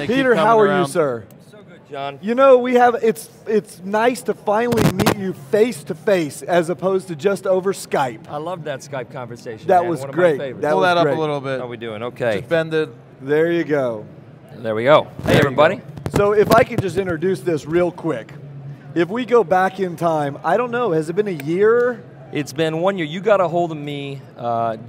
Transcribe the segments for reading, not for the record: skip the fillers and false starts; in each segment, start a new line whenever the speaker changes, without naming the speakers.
keep
Peter,
coming
how are
around.
you, sir?
So good, John.
You know, it's nice to finally meet you face to face as opposed to just over Skype.
I love that Skype conversation.
That
man.
was
One
great.
Of my favorites.
That
Pull
was
that up
great.
a little bit.
How are we doing? Okay.
Just bend it.
There you go.
There we go. Hey,
There you
everybody.
go. So if I could just introduce this real quick. If we go back in time, I don't know, has it been a year?
It's been 1 year. You got a hold of me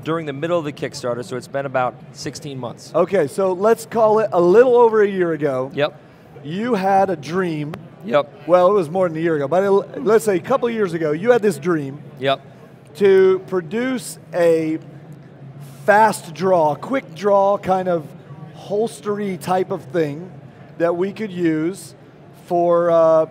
during the middle of the Kickstarter, so it's been about 16 months.
Okay, so let's call it a little over a year ago.
Yep.
You had a dream.
Yep.
Well, it was more than a year ago, but let's say a couple of years ago, you had this dream
Yep.
to produce a fast draw, quick draw kind of holstery type of thing that we could use for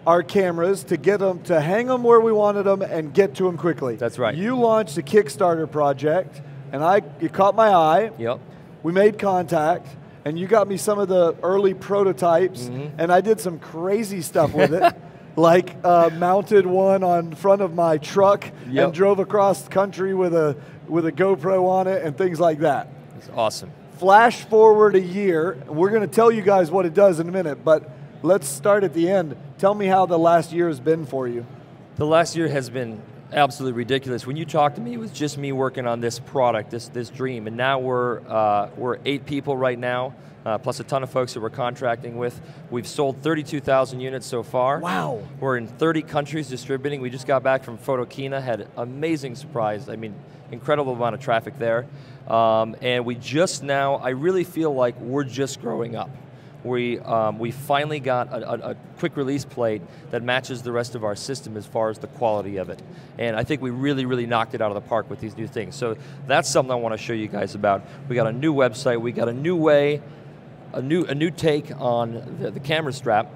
our cameras to get them, to hang them where we wanted them and get to them quickly.
That's right.
You launched a Kickstarter project, and it caught my eye.
Yep.
We made contact, and you got me some of the early prototypes, and I did some crazy stuff with it, like mounted one on front of my truck and drove across the country with a GoPro on it and things like that.
It's awesome.
Flash forward a year, we're going to tell you guys what it does in a minute, but let's start at the end. Tell me how the last year has been for you.
The last year has been absolutely ridiculous. When you talked to me, it was just me working on this product, this dream, and now we're 8 people right now, plus a ton of folks that we're contracting with. We've sold 32,000 units so far.
Wow.
We're in 30 countries distributing. We just got back from Photokina, had an amazing surprise. I mean, incredible amount of traffic there. And we just now, I really feel like we're just growing up. We finally got a quick release plate that matches the rest of our system as far as the quality of it. And I think we really, really knocked it out of the park with these new things. So that's something I want to show you guys about. We got a new website, we got a new way, a new take on the camera strap.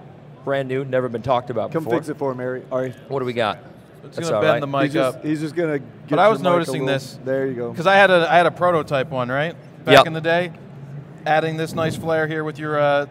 Brand new, never been talked about
Come
before.
fix it for him, Ari. Ari.
What do we got?
It's
That's
going to
all
bend
right.
the mic up.
He's just going to get
But I was
your mic a
noticing
little-
this.
There you go.
Because I had a prototype one, right? Back in the day. Adding this nice flare here with your,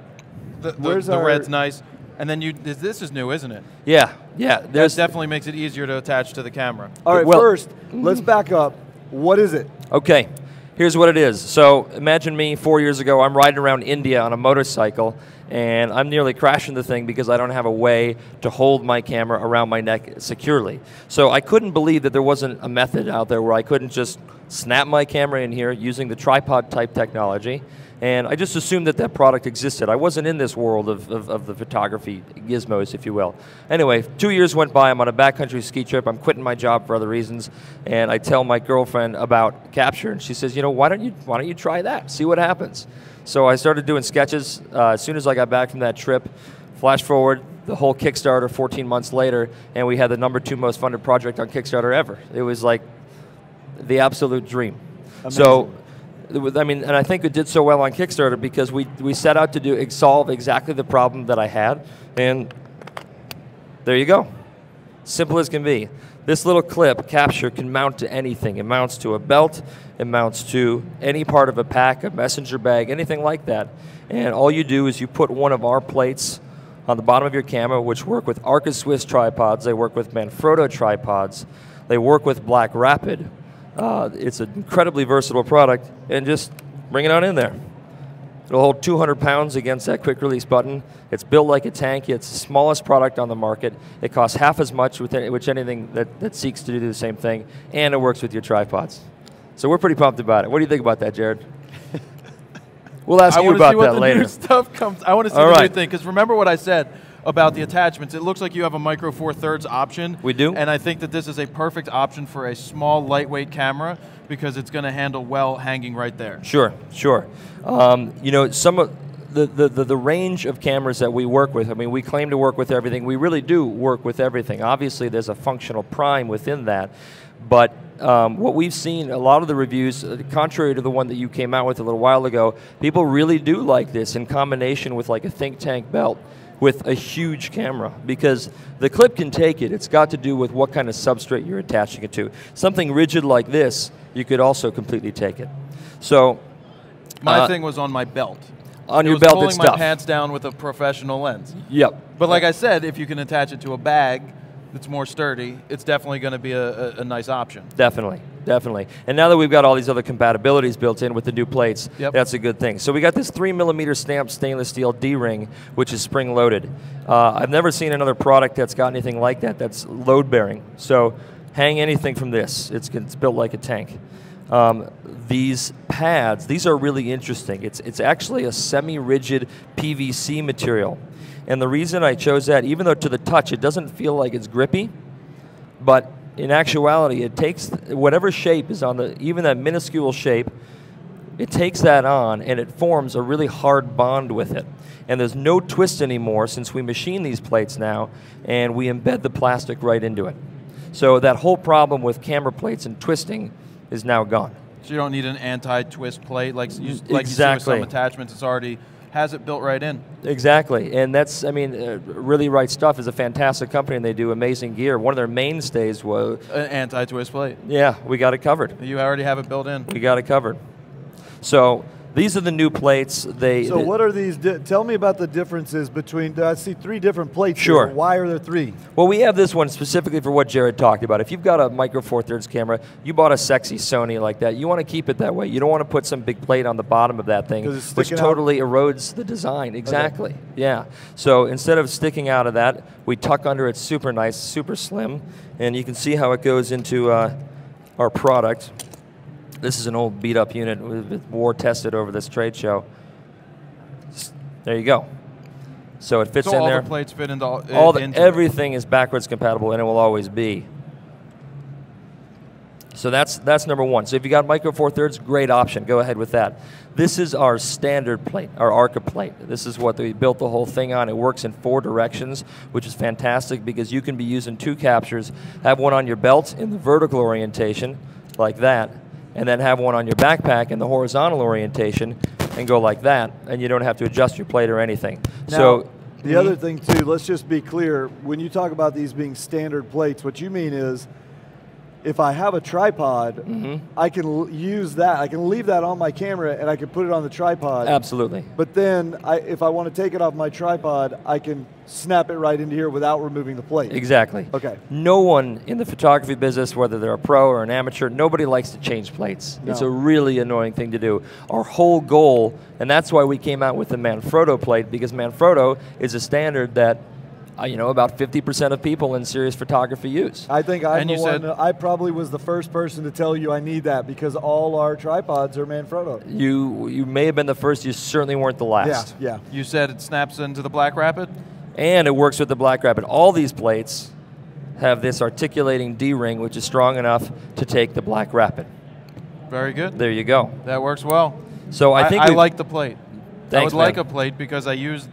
the red's nice. And then this is new, isn't it?
Yeah, yeah.
That definitely makes it easier to attach to the camera.
All right,
Well-
first, let's back up. What is it?
Okay, here's what it is. So imagine me 4 years ago, I'm riding around India on a motorcycle, and I'm nearly crashing the thing because I don't have a way to hold my camera around my neck securely. So I couldn't believe that there wasn't a method out there where I couldn't just snap my camera in here using the tripod type technology. And I just assumed that that product existed. I wasn't in this world of the photography gizmos, if you will. Anyway, 2 years went by, I'm on a backcountry ski trip, I'm quitting my job for other reasons, and I tell my girlfriend about Capture, and she says, you know, why don't you try that, see what happens? So I started doing sketches as soon as I got back from that trip. Flash forward, the whole Kickstarter 14 months later, and we had the #2 most funded project on Kickstarter ever. It was like the absolute dream.
Amazing.
So, I mean, and I think it did so well on Kickstarter because we set out to solve exactly the problem that I had, and there you go. Simple as can be. This little clip, Capture, can mount to anything. It mounts to a belt, it mounts to any part of a pack, a messenger bag, anything like that. And all you do is you put one of our plates on the bottom of your camera, which work with Arca Swiss tripods, they work with Manfrotto tripods, they work with Black Rapid. It's an incredibly versatile product, and just bring it on in there. It'll hold 200 pounds against that quick release button. It's built like a tank. It's the smallest product on the market. It costs half as much with anything that seeks to do the same thing, and it works with your tripods. So we're pretty pumped about it. What do you think about that, Jared? We'll ask you about that later.
I want to see the new thing, because remember what I said about the attachments. It looks like you have a micro 4/3 option.
We do.
And I think that this is a perfect option for a small, lightweight camera because it's going to handle well hanging right there.
Sure, sure. You know, some of the range of cameras that we work with, I mean, we claim to work with everything. We really do work with everything. Obviously, there's a functional prime within that. But what we've seen, a lot of the reviews, contrary to the one that you came out with a little while ago, people really do like this in combination with like a think tank belt with a huge camera, because the clip can take it. It's got to do with what kind of substrate you're attaching it to. Something rigid like this, you could also completely take it. So
my thing was on my belt.
On your belt, it's
tough. Pulling my
tough.
pants down with a professional lens.
Yep.
But like I said, if you can attach it to a bag that's more sturdy, it's definitely going to be a nice option.
Definitely, Definitely. And now that we've got all these other compatibilities built in with the new plates,
Yep.
that's a good thing. So we got this 3mm stamped stainless steel D-ring, which is spring-loaded. I've never seen another product that's got anything like that that's load-bearing. So hang anything from this. It's built like a tank. These pads, these are really interesting. It's actually a semi-rigid PVC material. And the reason I chose that, even though to the touch it doesn't feel like it's grippy, but in actuality it takes whatever shape is on the, even that minuscule shape, it takes that on and it forms a really hard bond with it. And there's no twist anymore since we machine these plates now and we embed the plastic right into it. So that whole problem with camera plates and twisting is now gone.
So you don't need an anti-twist plate like you see with
Exactly.
some attachments. It's already has it built right in.
Exactly, and that's, I mean, Really Right Stuff is a fantastic company and they do amazing gear. One of their mainstays was
An anti-twist plate.
Yeah, we got it covered.
You already have it built in.
We got it covered. So these are the new plates.
So what are these? Tell me about the differences between. I see 3 different plates.
Sure.
Here. Why are there 3?
Well, we have this one specifically for what Jared talked about. If you've got a micro Four Thirds camera, you bought a sexy Sony like that, you want to keep it that way. You don't want to put some big plate on the bottom of that thing, which totally erodes the design. Exactly. Okay. Yeah. So instead of sticking out of that, we tuck under it super nice, super slim, and you can see how it goes into our product. This is an old beat-up unit, war tested over this trade show. There you go. So it fits in there.
So all the plates fit into
everything is backwards compatible, and it will always be. So that's number one. So if you got micro Four Thirds, great option. Go ahead with that. This is our standard plate, our Arca plate. This is what we built the whole thing on. It works in 4 directions, which is fantastic because you can be using 2 captures, have one on your belt in the vertical orientation, like that, and then have one on your backpack in the horizontal orientation and go like that, and you don't have to adjust your plate or anything.
Now,
so
the other thing too, let's just be clear, when you talk about these being standard plates, what you mean is if I have a tripod, I can use that. I can leave that on my camera and I can put it on the tripod.
Absolutely.
But then if I want to take it off my tripod, I can snap it right into here without removing the plate.
Exactly.
Okay.
No one in the photography business, whether they're a pro or an amateur, nobody likes to change plates.
No.
It's a really annoying thing to do. Our whole goal, and that's why we came out with the Manfrotto plate, because Manfrotto is a standard that about 50% of people in serious photography use.
I think I probably was the first person to tell you I need that because all our tripods are Manfrotto.
You may have been the first, you certainly weren't the last.
Yeah.
You said it snaps into the Black Rapid?
And it works with the Black Rapid. All these plates have this articulating D-ring, which is strong enough to take the Black Rapid.
Very good.
There you go.
That works well.
So I think
I like the plate.
Thanks,
I would like a plate because I use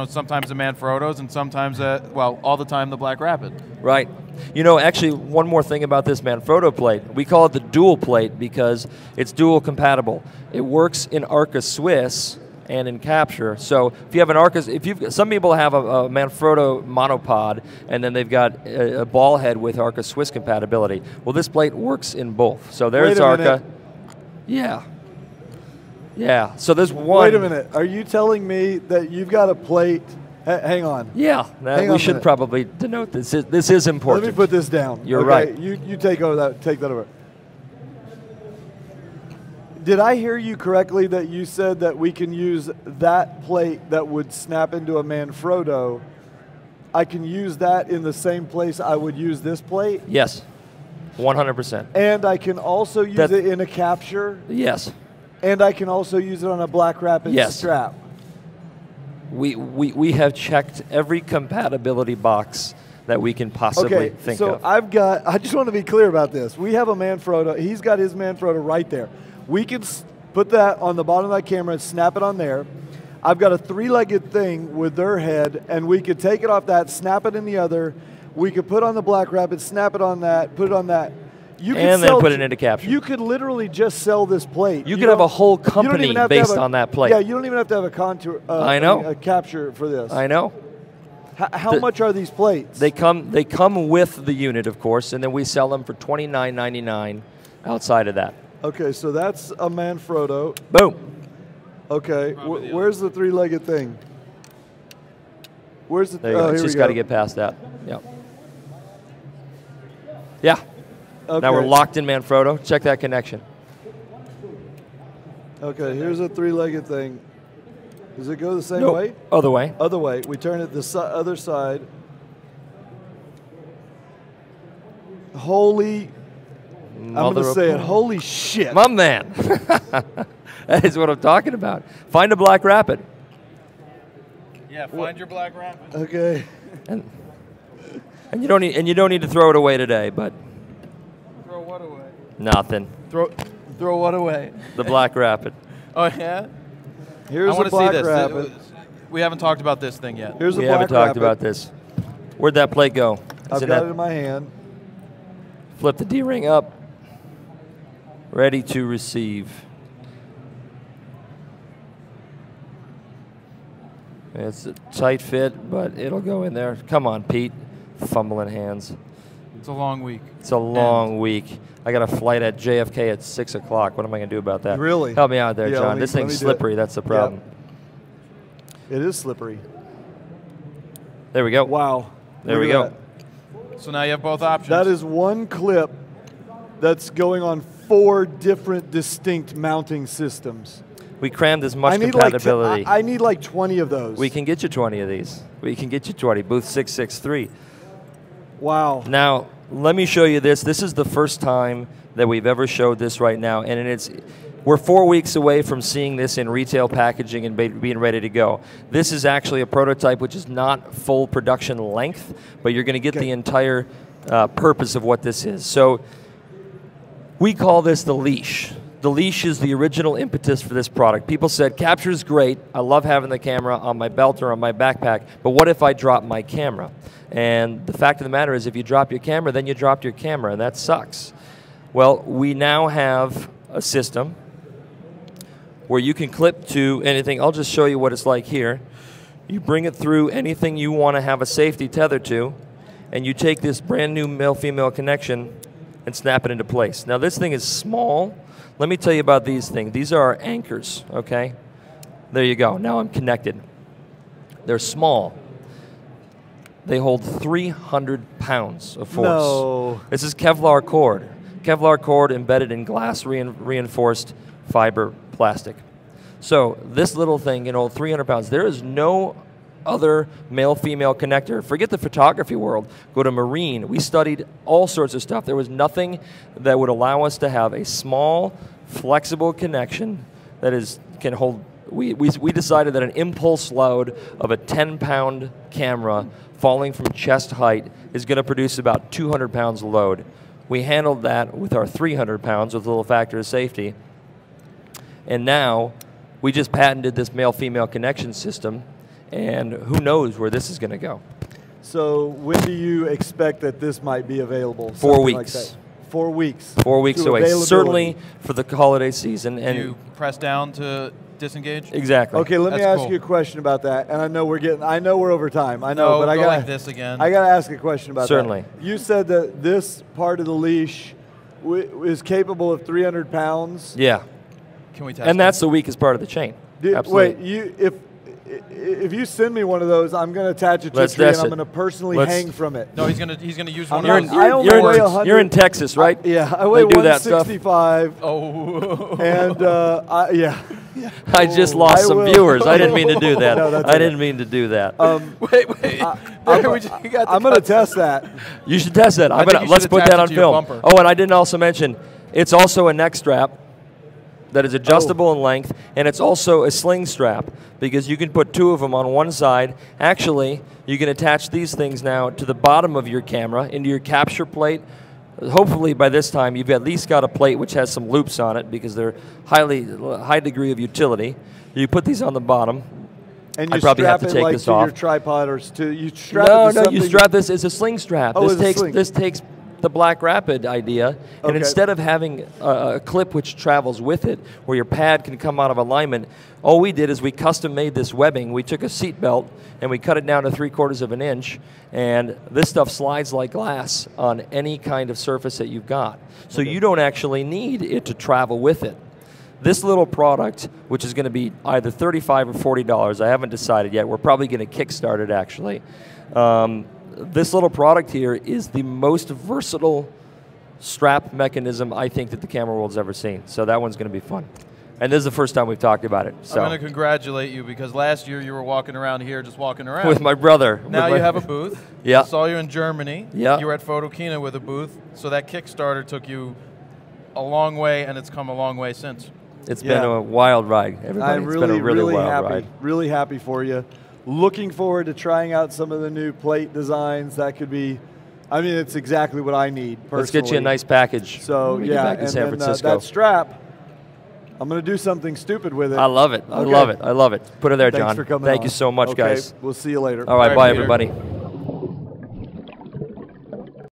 sometimes the Manfrottos and sometimes, all the time the Black Rapid.
Right. Actually, one more thing about this Manfrotto plate. We call it the dual plate because it's dual compatible. It works in Arca Swiss and in capture. So if you have an Arca, some people have a Manfrotto monopod and then they've got a ball head with Arca Swiss compatibility. Well, this plate works in both. So there's Arca. Yeah. Yeah, so there's one.
Wait a minute. Are you telling me that you've got a plate? Hang on.
Yeah, we should probably denote this. This is important.
Let me put this down.
You're right.
You take that over. Did I hear you correctly that you said that we can use that plate that would snap into a Manfrotto? I can use that in the same place I would use this plate?
Yes, 100%.
And I can also use it in a capture?
Yes.
And I can also use it on a Black Rapid strap.
We have checked every compatibility box that we can possibly think of.
I just want to be clear about this. We have a Manfrotto. He's got his Manfrotto right there. We can put that on the bottom of that camera and snap it on there. I've got a 3-legged thing with their head, and we could take it off that, snap it in the other. We could put on the Black Rapid, snap it on that, put it on that.
And then put it into capture.
You could literally just sell this plate.
You could have a whole company based on that plate.
Yeah, you don't even have to have a contour.
I know.
A capture for this.
I know.
How much are these plates?
They come with the unit, of course, and then we sell them for $29.99 outside of that.
Okay, so that's a Manfrotto.
Boom.
Okay, where's the 3-legged thing? Where's the?
There you go. It's just got to get past that. Yeah. Yeah.
Okay.
Now we're locked in Manfrotto. Check that connection.
Okay, here's a three-legged thing. Does it go the same
Nope.
way?
Other way.
Other way. We turn it the other side. Holy, I'm going to say it, holy shit.
My man. That is what I'm talking about. Find a black rapid.
Yeah, find your black rapid.
Okay.
And you don't need to throw it away today, but
Throw what away?
nothing.
Throw what away?
The black rapid.
Oh yeah.
Here's
I want
a
to see
black
this.
rapid.
We haven't talked about this thing yet.
Here's
We
a black
haven't talked
rapid.
about this. Where'd that plate go?
I've got it in my hand.
Flip the D-ring up. Ready to receive. It's a tight fit, but it'll go in there. Come on, Pete. Fumbling hands.
It's a long week.
It's a long week. I got a flight at JFK at 6 o'clock. What am I going to do about that?
Really?
Help me out there,
Yeah,
John. This thing's slippery. That's the problem.
It is slippery.
There we go.
Wow.
There
Look
we
at
go.
that.
So now you have both options.
That is one clip that's going on 4 different distinct mounting systems.
We crammed as much
I need
compatibility.
I need like 20 of those.
We can get you 20 of these. We can get you 20. Booth 663.
Wow.
Now, let me show you this. This is the first time that we've ever showed this right now, and we're 4 weeks away from seeing this in retail packaging and being ready to go. This is actually a prototype which is not full production length, but you're going to get the entire purpose of what this is. So we call this the leash. The leash is the original impetus for this product. People said, capture is great. I love having the camera on my belt or on my backpack, but what if I drop my camera? And the fact of the matter is if you drop your camera, then you dropped your camera, and that sucks. Well, we now have a system where you can clip to anything. I'll just show you what it's like here. You bring it through anything you want to have a safety tether to, and you take this brand new male-female connection and snap it into place. Now this thing is small. Let me tell you about these things. These are our anchors, okay? There you go. Now I'm connected. They're small. They hold 300 pounds of force.
No.
This is Kevlar cord. Kevlar cord embedded in glass reinforced fiber plastic. So this little thing can hold 300 pounds. There is no other male-female connector. Forget the photography world. Go to marine. We studied all sorts of stuff. There was nothing that would allow us to have a small, flexible connection that can hold. We decided that an impulse load of a 10-pound camera falling from chest height is going to produce about 200 pounds of load. We handled that with our 300 pounds with a little factor of safety. And now we just patented this male-female connection system, and who knows where this is going to go.
So when do you expect that this might be available?
4 weeks.
Like 4 weeks.
4 weeks away. Certainly for the holiday season. And
you press down to disengage?
Exactly.
Okay, let me
That's
ask
cool.
you a question about that. And I know we're over time. I know,
No,
but I
go
got
like this again.
I got to ask a question about
Certainly.
that. You said that this part of the leash is capable of 300 pounds.
Yeah.
Can we test
And
it?
that's the weakest part of the chain. Absolutely.
Wait, if you send me one of those, I'm going to attach it to
Let's
a tree and
test
I'm
it.
going to personally
Let's-
hang from it.
No, he's gonna use one
You're
of
in,
those.
I only weigh 100.
you're in Texas, right?
Yeah, I weigh
They do that stuff.
165.
Oh.
And yeah.
I just lost
I
some
will.
viewers. I didn't mean to do that.
No, that's
I didn't mean to do that.
Wait.
I'm going to test that.
You should test that.
think you
Let's
should
put
attach
that
it
on
to your
film.
bumper.
Oh, and I didn't also mention, it's also a neck strap that is adjustable in length, and it's also a sling strap because you can put 2 of them on one side. Actually, you can attach these things now to the bottom of your camera into your capture plate. Hopefully by this time you've at least got a plate which has some loops on it because they're high degree of utility. You put these on the bottom.
And you
I probably
strap
have to
it
take
like
this
to
off.
your tripod or you strap
No,
it to
no,
something.
you strap this. It's a sling strap.
Oh, it's a sling.
This takes the Black Rapid idea, and
Okay.
instead of having a clip which travels with it, where your pad can come out of alignment, all we did is we custom made this webbing. We took a seat belt and we cut it down to 3/4 of an inch, and this stuff slides like glass on any kind of surface that you've got. So you don't actually need it to travel with it. This little product, which is going to be either $35 or $40, I haven't decided yet. We're probably going to kickstart it actually. This little product here is the most versatile strap mechanism I think that the camera world's ever seen. So that one's going to be fun. And this is the first time we've talked about it. So.
I'm going to congratulate you because last year you were walking around here, just walking around.
With my brother.
Now you have a booth.
Yeah.
I saw you in Germany.
Yeah.
You were at Photokina with a booth. So that Kickstarter took you a long way, and it's come a long way since.
It's been a wild ride, everybody.
I'm
It's been a really wild
happy.
ride.
Really happy for you. Looking forward to trying out some of the new plate designs. That could be, I mean, it's exactly what I need personally.
Let's get you a nice package.
So yeah,
back in San Francisco.
That strap, I'm going to do something stupid with it.
I love it. I love it. I love it. Put it there, John.
Thanks for coming
Thank
on.
you so much, guys.
We'll see you later.
All right, bye,
Peter.
everybody.